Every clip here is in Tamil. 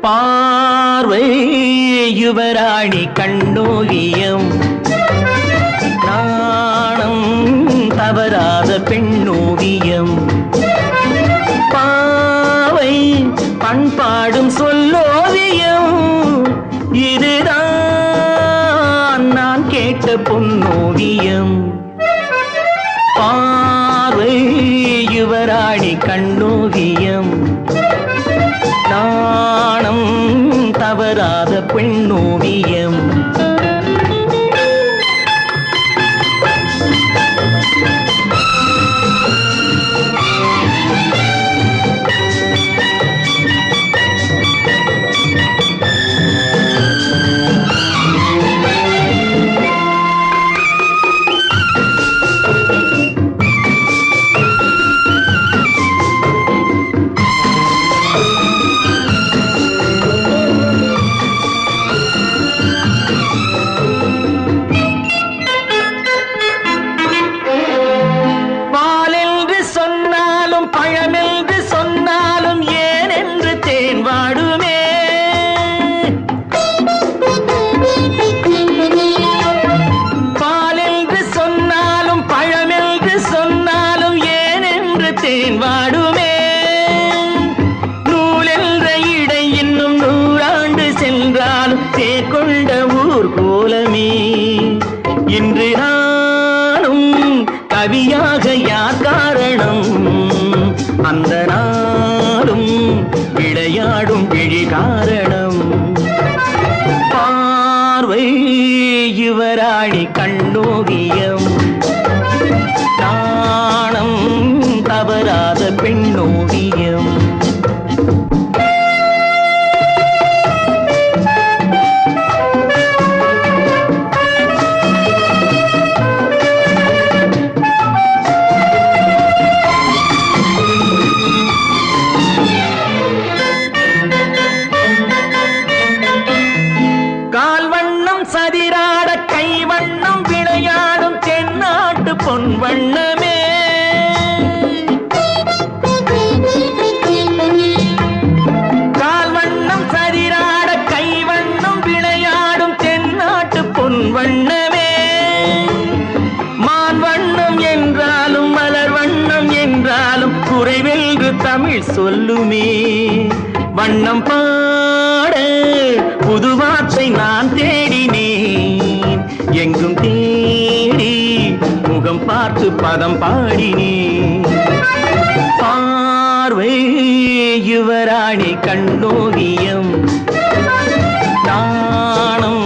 பார்வை யுவராணி கண்ணோவியம், நாணம் தவறாத பெண்ணோவியம், பாவை பண்பாடும் சொல்லோவியம், இதுதான் நான் கேட்ட பொன்னோவியம். பார்வை யுவராணி கண்ணோவியம், நாணம் தவறாத பெண்ணோவியம். பழமென்று சொன்னாலும் ஏன் என்று தேன் வாடுமே, பாலென்று சொன்னாலும் பழமென்று சொன்னாலும் ஏன் என்று தேன் வாடுமே, நூலென்ற இடை இன்னும் 100 ஆண்டு சென்றாலும் தேர்கொண்ட ஊர் கோலமே. இன்று நானும் கவியாக யார் காரணம், அந்த நாளும் விளையாடும் விழி காரணம். பார்வை யுவராணி கண்ணோவியம், நாணம் தவறாத பெண்ணோவியம். சதிராட கைவண்ணம் விளையாடும் தென்னாட்டு பொன் வண்ணமே, கால்வண்ணம் சதிராட கைவண்ணம் விளையாடும் தென்னாட்டு பொன் வண்ணமே. மான் வண்ணம் என்றாலும் மலர் வண்ணம் என்றாலும் குறைவென்று தமிழ் சொல்லுமே. வண்ணம் பாட புது வார்த்தை நான் தேடினேன், எங்கும் தேடி முக முகம் பார்த்து பதம் பாடினே. பார்வை யுவராணி கண்ணோவியம், நாணம்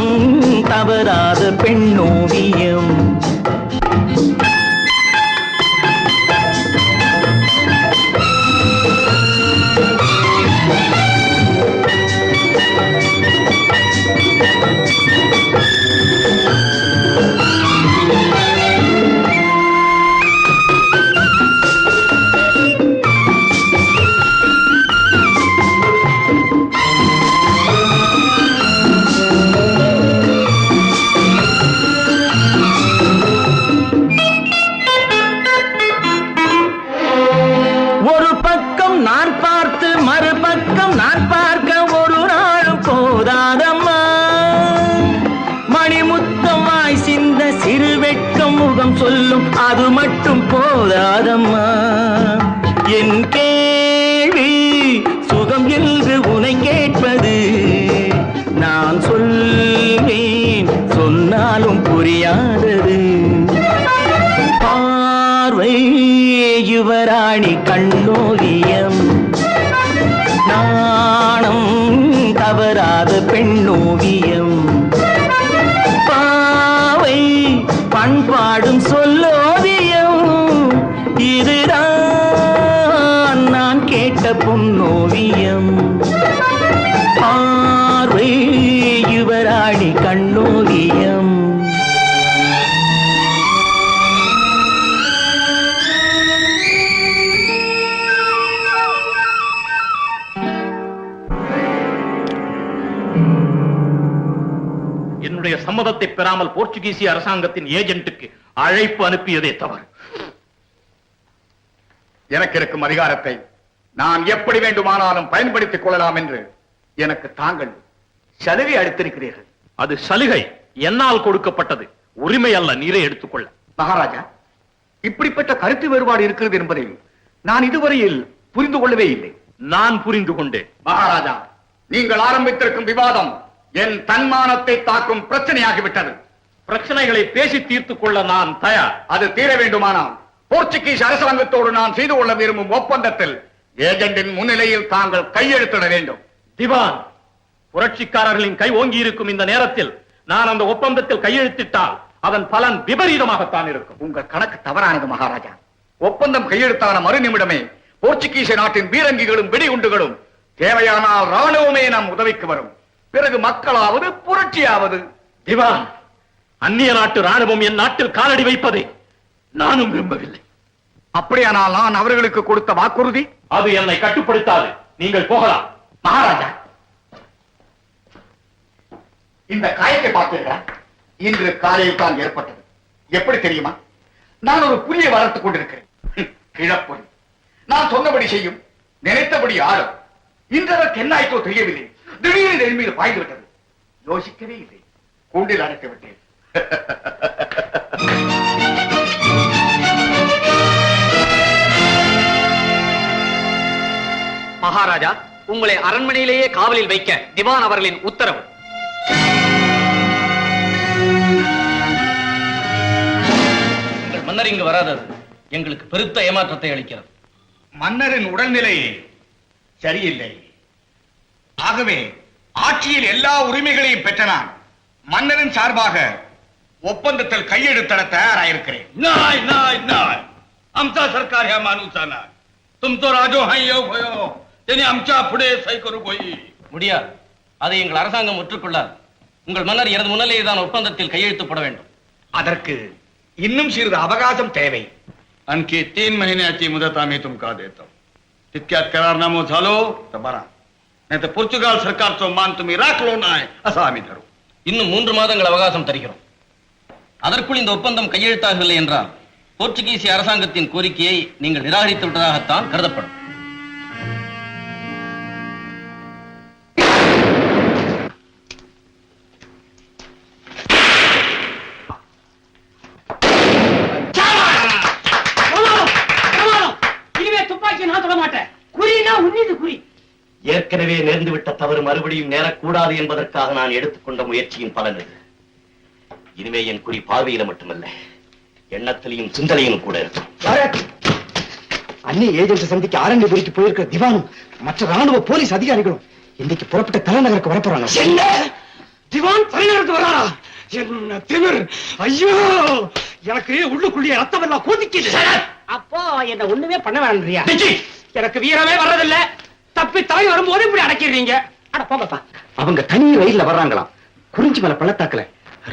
தவறாத பெண்ணோவியம். மறுபக்கம் நான் பார்க்க ஒரு நாளும் போதாதம்மா. மணிமுத்தம் வாய் சிந்த சிறு வெட்கம் முகம் சொல்லும் அது மட்டும் போதாதம்மா. என் கேள்வி சுகம் என்று உனை கேட்பது, நான் சொல்வேன் சொன்னாலும் புரியாதது. பார்வை யுவராணி கண்ணோவியம், நாணம் தவறாத பெண்ணோவியம். பாவை பண்பாடும் சொல்லோவியம், இதுதான் நான் கேட்ட பொன்னோவியம். பார்வை யுவராணி கண்ணோவியம். என்னுடைய சம்மதத்தை பெறாமல் போர்ச்சுகீசிய அரசாங்கத்தின் ஏஜென்ட்டுக்கு அழைப்பு அனுப்பியதே தவறு. எனக்கு இருக்கும் அதிகாரத்தை நான் எப்படி வேண்டுமானாலும் பயன்படுத்திக் கொள்ளலாம் என்று எனக்கு தாங்கள் சலுகை அளித்திருக்கிறீர்கள். அது சலுகை, என்னால் கொடுக்கப்பட்டது, உரிமை அல்ல நீரே எடுத்துக்கொள்ள. மகாராஜா, இப்படிப்பட்ட கருத்து வேறுபாடு இருக்கிறது என்பதை நான் இதுவரையில் புரிந்து கொள்ளவே இல்லை. நான் புரிந்து கொண்டேன். மகாராஜா, நீங்கள் ஆரம்பித்திருக்கும் விவாதம் என் தன்மானத்தை தாக்கும் பிரச்சனையாகிவிட்டது. பிரச்சனைகளை பேசி தீர்த்துக் கொள்ள நான் தயார். அது தீர வேண்டுமானால் போர்ச்சுகீஸ் அரசாங்கத்தோடு நான் செய்து கொள்ள விரும்பும் ஒப்பந்தத்தில் ஏஜென்டின் முன்னிலையில் தாங்கள் கையெழுத்திட வேண்டும். திவான், புரட்சிக்காரர்களின் கை ஓங்கி இருக்கும் இந்த நேரத்தில் நான் அந்த ஒப்பந்தத்தில் கையெழுத்திட்டால் அதன் பலன் விபரீதமாகத்தான் இருக்கும். உங்கள் கணக்கு தவறானது மகாராஜா. ஒப்பந்தம் கையெழுத்தான மறு நிமிடமே போர்ச்சுகீச நாட்டின் பீரங்கிகளும் வெடிகுண்டுகளும் தேவையானால் ராணுவமே நம் உதவிக்கு வரும். பிறகு மக்களாவது புரட்சியாவது. திவான், அந்நிய நாட்டு ராணுவம் என் நாட்டில் காலடி வைப்பதை நானும் விரும்பவில்லை. அப்படியானால் நான் அவர்களுக்கு கொடுத்த வாக்குறுதி அது என்னை கட்டுப்படுத்தாது. நீங்கள் போகலாம். மகாராஜா, இந்த காயத்தை பார்த்தீர்களா? இன்று காலையில் தான் ஏற்பட்டது. எப்படி தெரியுமா? நான் ஒரு புலியை வளர்த்துக் கொண்டிருக்கிறேன். கிழப்பொலி நான் சொன்னபடி செய்யும், நினைத்தபடி ஆடும். இன்றதற்கு என்ன ஆயிட்டோ தெரியவில்லை. திடீரென்று என் மீது பாய்ந்து விட்டது. யோசிக்கவே இல்லை. கூண்டில் அடைத்து விட்டேன். மகாராஜா, உங்களை அரண்மனையிலேயே காவலில் வைக்க திவான் அவர்களின் உத்தரவு. உங்கள் மன்னர் இங்கு வராதது எங்களுக்கு பெருத்த ஏமாற்றத்தை அளிக்கிறது. மன்னரின் உடல்நிலை சரியில்லை. ஆகவே ஆட்சியில் எல்லா உரிமைகளையும் பெற்ற நான் மன்னரின் சார்பாக ஒப்பந்தத்தில் கையெழுத்திட தயாராயிருக்கிறேன். नहीं नहीं नहीं आमचा सरकार ह्या माणूचा ना तुम तो राजो हाय योग होयो त्याने आमच्या पुढे सही करू होई முடியாது. அதை எங்கள் அரசாங்கம் ஒற்றுக்கொள்ளாது. உங்கள் மன்னர் எனது முன்னிலையில் தான் ஒப்பந்தத்தில் கையெழுத்து போட வேண்டும். அதற்கு இன்னும் சிறிது அவகாசம் தேவை. आणखी 3 महिन्याची मुदत आम्ही तुमका देतो. तितक्यात करारनामो झालो तर बरा, नाही तर पोर्चुगाल सरकारचा मान तुम्ही राखलो नाही असं आम्ही धरू. இன்னும் 3 மாதங்கள் அவகாசம் தருகிறோம். அதற்குள் இந்த ஒப்பந்தம் கையெழுத்தாகவில்லை என்றால் போர்ச்சுகீசிய அரசாங்கத்தின் கோரிக்கையை நீங்கள் நிராகரித்து விட்டதாகத்தான் கருதப்படும். ஏற்கனவே நேர்ந்துவிட்ட தவறு மறுபடியும் நேரக்கூடாது என்பதற்காக நான் எடுத்துக்கொண்ட முயற்சியின் பலன் இது. இனிமே என் குறி பார்வையில மட்டுமல்ல, எண்ணத்திலையும் சிந்தனையும் கூட இருக்கும். அன்னி ஏஜென்ட் சந்திக்க ஆரண்யபுரிக்கு போயிருக்கிற திவானும் மற்ற ராணுவ போலீஸ் அதிகாரிகளும் இன்னைக்கு புறப்பட்ட தலைநகருக்கு வரப்போறாங்க. என்ன திவான் தலைநகருக்கு வராரா? என்ன திமிர்! ஐயோ, எனக்கு உள்ளுக்குள்ளே ரத்தம் எல்லாம் கொதிக்குது. அப்போ என்ன ஒண்ணுமே பண்ண வேண்டியா? எனக்கு வீரமே வர்றதில்ல. தப்பி தலை வரும்போது இப்படி அடக்கிடுறீங்க. அட போங்கப்பா. அவங்க தனி ரயில்ல வர்றாங்களாம். குறிஞ்சி மலை பள்ளத்தாக்குல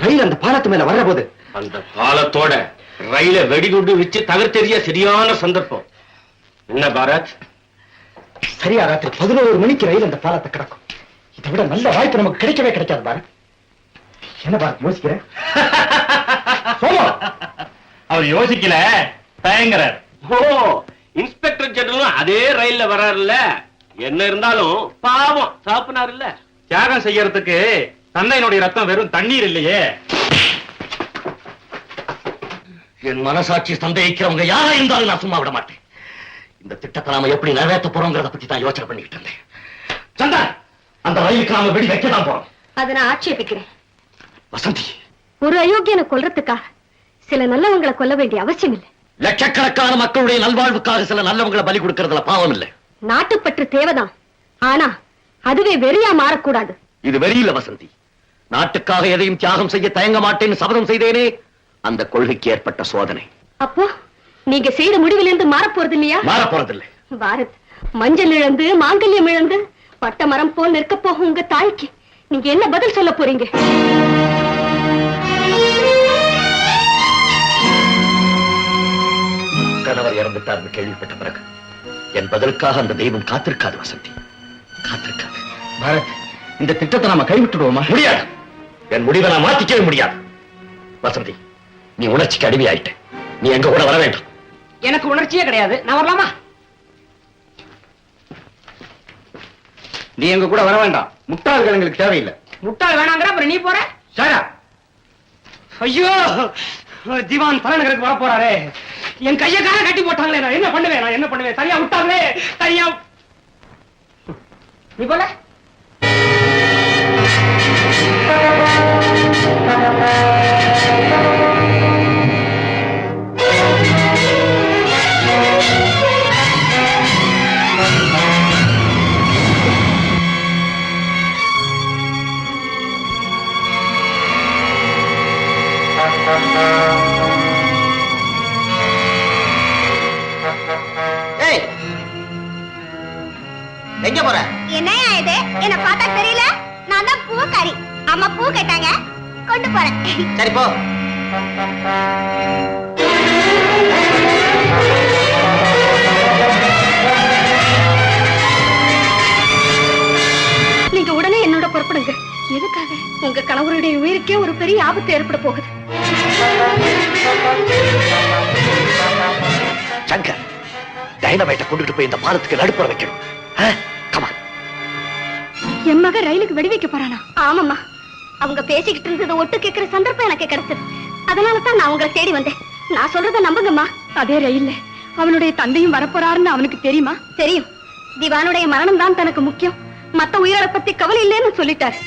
ரயில் அந்த பாலத்து மேல வர்ற போது அந்த பாலத்தோட ரயில வெடிகுண்டு வச்சு தகர்த்தெறிய சரியான சந்தர்ப்பம். என்ன பாரத், சரியா ராத்திரி 11 மணிக்கு ரயில் அந்த பாலத்தை கிடக்கும். இதை விட நல்ல வாய்ப்பு நமக்கு கிடைக்கவே கிடைக்காது பாரத். என்ன பாரத் யோசிக்கிறேன்? அவர் யோசிக்கல, தயங்குறார். ஓ, இன்ஸ்பெக்டர் ஜெனரலும் அதே ரயில்ல வர்றாருல்ல. என்ன இருந்தாலும் பாவம் சாப்பினார் இல்ல. தியாகம் செய்யறதுக்கு தந்தையினுடைய ரத்தம் வெறும் தண்ணீர் இல்லையே. என் மனசாட்சி சந்தேகிக்கிறவங்க யாரா இருந்தாலும் நான் சும்மா விட மாட்டேன். இந்த திட்டத்தை நாம எப்படி நிறைவேற்ற போறோங்கிறத பத்தி தான் யோசனை பண்ணிக்கிட்டு இருந்தேன். சந்தா, அந்த ரயிலுக்கு நாம வெடி வைக்கதான் போறோம். அதை நான் ஆட்சேபிக்கிறேன். வசந்தி, ஒரு அயோக்கியனை கொல்றதுக்காக சில நல்லவங்களை கொல்ல வேண்டிய அவசியம் இல்லை. லட்சக்கணக்கான மக்களுடைய நல்வாழ்வுக்காக சில நல்லவங்களை பலி கொடுக்கறதுல பாவம் இல்லை. நாட்டுப்பற்று தேவைதான், ஆனா அதுவே வெறியா மாறக்கூடாது. இது வெறியில வசந்தி. நாட்டுக்காக எதையும் தியாகம் செய்ய தயங்க மாட்டேன்னு சபதம் செய்தேனே, அந்த கொள்கைக்கு ஏற்பட்ட சோதனை. அப்போ நீங்க செய்த முடிவிலிருந்து மாறப்போறது இல்லையா? மாறப்போறதில்லை. பாரத், மஞ்சள் இழந்து மாங்கல்யம் இழந்து பட்ட மரம் போல் நிற்க போகும் உங்க தாய்க்கு நீங்க என்ன பதில் சொல்ல போறீங்க? கணவர் இறந்துட்டார்னு கேள்விப்பட்ட பிறகு என் பதிலுக்காக அந்த தெய்வம் காத்திருக்காது வசந்தி, காத்திருக்காது. பாரத், இந்த திட்டத்தை நாம கைவிட்டுடுவோமா? முடியாது. என் முடிவை நான் மாத்திக்கவே முடியாது. வசந்தி, நீ உணர்ச்சிக்கு அடிமையாயிட்ட. நீ எங்க கூட வர வேண்டாம். எனக்கு உணர்ச்சியே கிடையாது. நான் வரலாமா? நீ எங்க கூட வர வேண்டாம். முட்டாள்கள் எங்களுக்கு தேவையில்லை. முட்டாள் வேணாங்கிற அப்புறம் நீ போற? சாரா, ஐயோ, திவான் தலைநகருக்கு வர போறாரே. என் கையை கால கட்டி போட்டாங்களே. நான் என்ன பண்ணுவேன்? நான் என்ன பண்ணுவேன்? தனியா விட்டாங்களே. தனியா நீ போல. எங்க போற? என்னையா இது? என்ன பார்த்தா தெரியல? நான் தான் பூக்காரி. அம்மா பூ கேட்டாங்க, கொண்டு போறேன். சரி போ. நீங்க உடனே என்னோட புறப்படுங்க. எதுக்காக? உங்க கணவருடைய உயிருக்கே ஒரு பெரிய ஆபத்து ஏற்பட போகுது. சங்கர், டைனமைட்டை கொண்டுட்டு போய் இந்த பாலத்துக்கு நடுப்புற வைக்கணும். என் மக ரயிலுக்கு வெடி வைக்க போறானா? ஆமாம்மா, அவங்க பேசிக்கிட்டு இருந்ததை ஒட்டு கேட்கிற சந்தர்ப்பம் எனக்கு கிடைச்சது. அதனாலதான் நான் உங்களை தேடி வந்தேன். நான் சொல்றத நம்புங்கம்மா. அதே ரயில்ல அவனுடைய தந்தையும் வரப்போறாருன்னு அவனுக்கு தெரியுமா? தெரியும். திவானுடைய மரணம் தான் தனக்கு முக்கியம், மத்த உயிரை பத்தி கவலை இல்லைன்னு சொல்லிட்டாரு.